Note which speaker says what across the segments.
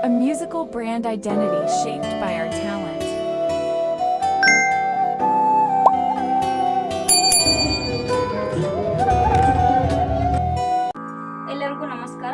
Speaker 1: a musical brand identity shaped by our talent.
Speaker 2: ಎಲ್ಲರಿಗೂ ನಮಸ್ಕಾರ.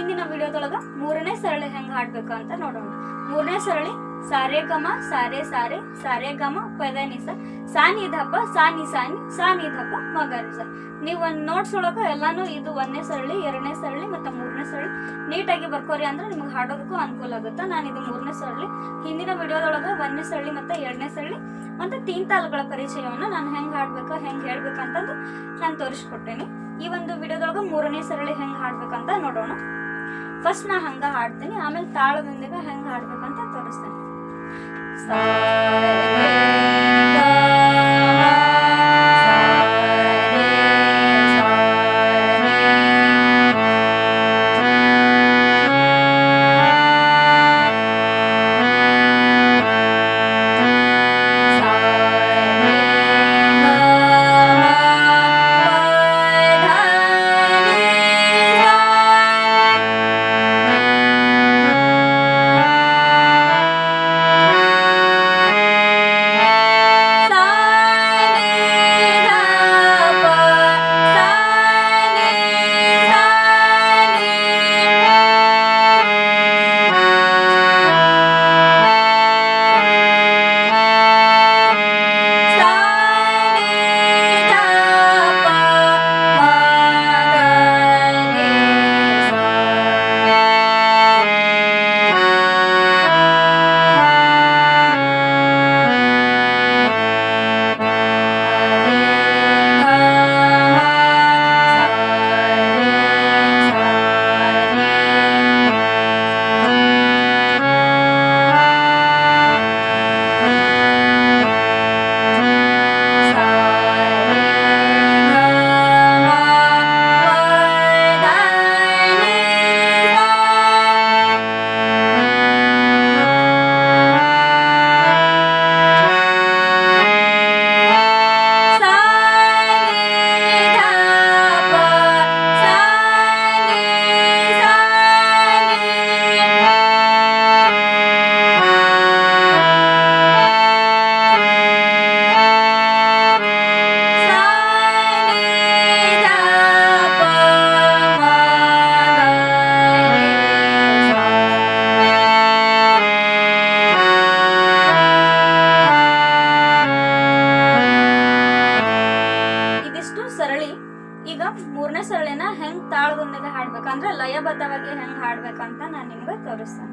Speaker 2: ಇಂದಿನ ವಿಡಿಯೋದೊಳಗ ಮೂರನೇ ಸರಳಿ ಹೆಂಗ್ ಹಾಡ್ಬೇಕು ಅಂತ ನೋಡೋಣ. ಮೂರನೇ ಸರಳಿ ಸಾರೆ ಗಮ ಸಾರೆ ಸಾರೆ ಸಾರೆ ಗಮ ಪದನಿಸ ಸಾನಿ ಧಪ ಸಾನಿ ಸಾನಿ ಸಾನಿ ಧಪ ಮಗರಿಸ. ನೀವು ಒಂದು ನೋಟ್ಸ್ ಒಳಗ ಎಲ್ಲಾನು ಇದು ಒಂದನೇ ಸರಳಿ, ಎರಡನೇ ಸರಳಿ ಮತ್ತು ಮೂರನೇ ಸರಳಿ ನೀಟಾಗಿ ಬರ್ಕೋರಿ ಅಂದ್ರೆ ನಿಮ್ಗೆ ಹಾಡೋದಕ್ಕೂ ಅನುಕೂಲ ಆಗುತ್ತೆ. ನಾನು ಇದು ಮೂರನೇ ಸರಳಿ, ಹಿಂದಿನ ವಿಡಿಯೋದೊಳಗ ಒಂದನೇ ಸರಳಿ ಮತ್ತು ಎರಡನೇ ಸರಳಿ ಮತ್ತು ತೀನ್ ತಾಲುಗಳ ಪರಿಚಯವನ್ನು ನಾನು ಹೆಂಗೆ ಹಾಡ್ಬೇಕು ಹೆಂಗೆ ಹೇಳ್ಬೇಕಂತಂದು ನಾನು ತೋರಿಸ್ಕೊಟ್ಟೇನೆ. ಈ ಒಂದು ವಿಡಿಯೋದೊಳಗ ಮೂರನೇ ಸರಳಿ ಹೆಂಗೆ ಹಾಡ್ಬೇಕಂತ ನೋಡೋಣ. ಫಸ್ಟ್ ನಾ ಹಂಗ ಹಾಡ್ತೀನಿ, ಆಮೇಲೆ ತಾಳದೊಂದಿಗೆ ಹೆಂಗೆ ಹಾಡ್ಬೇಕಂತ ತೋರಿಸ್ತೇನೆ. ಸರಳಿ. ಈಗ ಮೂರನೇ ಸರಳಿನ ಹೆಂಗ್ ತಾಳದೊಂದಿಗೆ ಹಾಡ್ಬೇಕಂದ್ರೆ ಲಯಬದ್ಧವಾಗಿ ಹೆಂಗ್ ಹಾಡ್ಬೇಕಂತ ನಾನು ನಿಮ್ಗೆ ತೋರಿಸ್ತೇನೆ.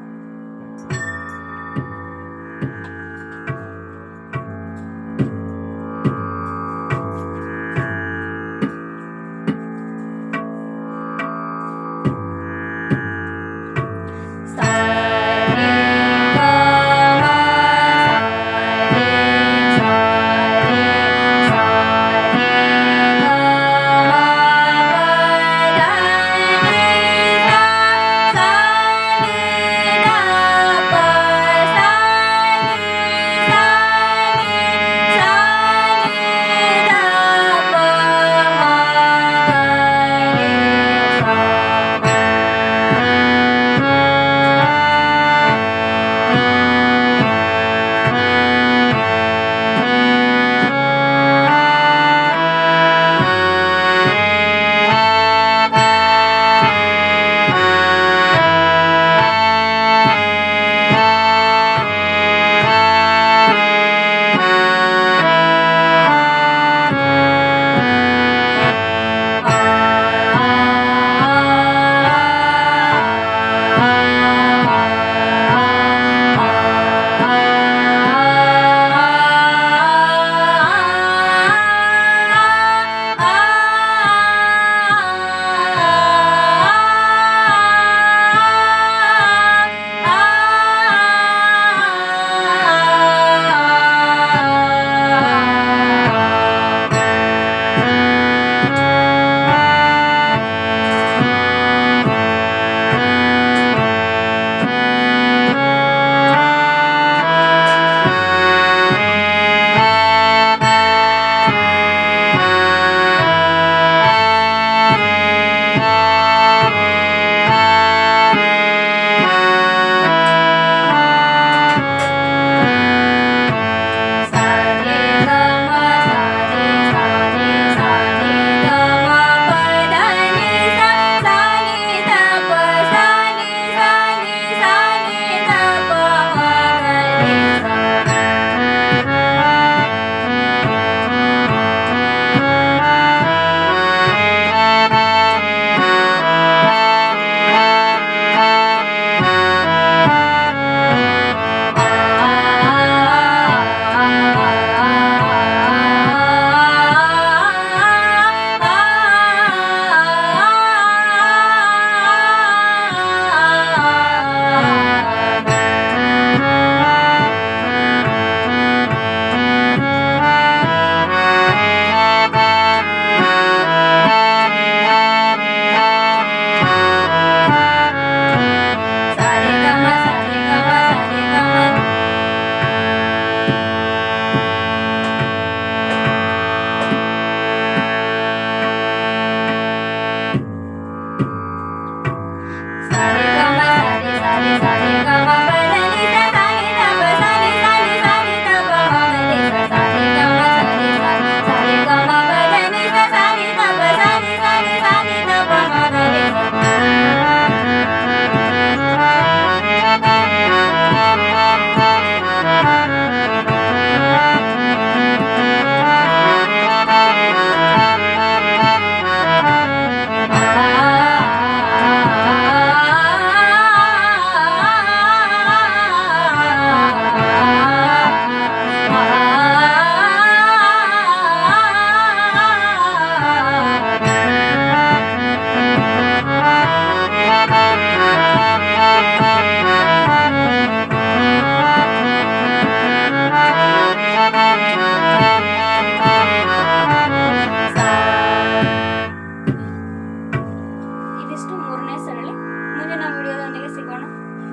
Speaker 2: ವಿಡಿಯೋದೊಂದಿಗೆ ಸಿಗೋಣ.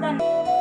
Speaker 2: ಧನ್ಯವಾದ.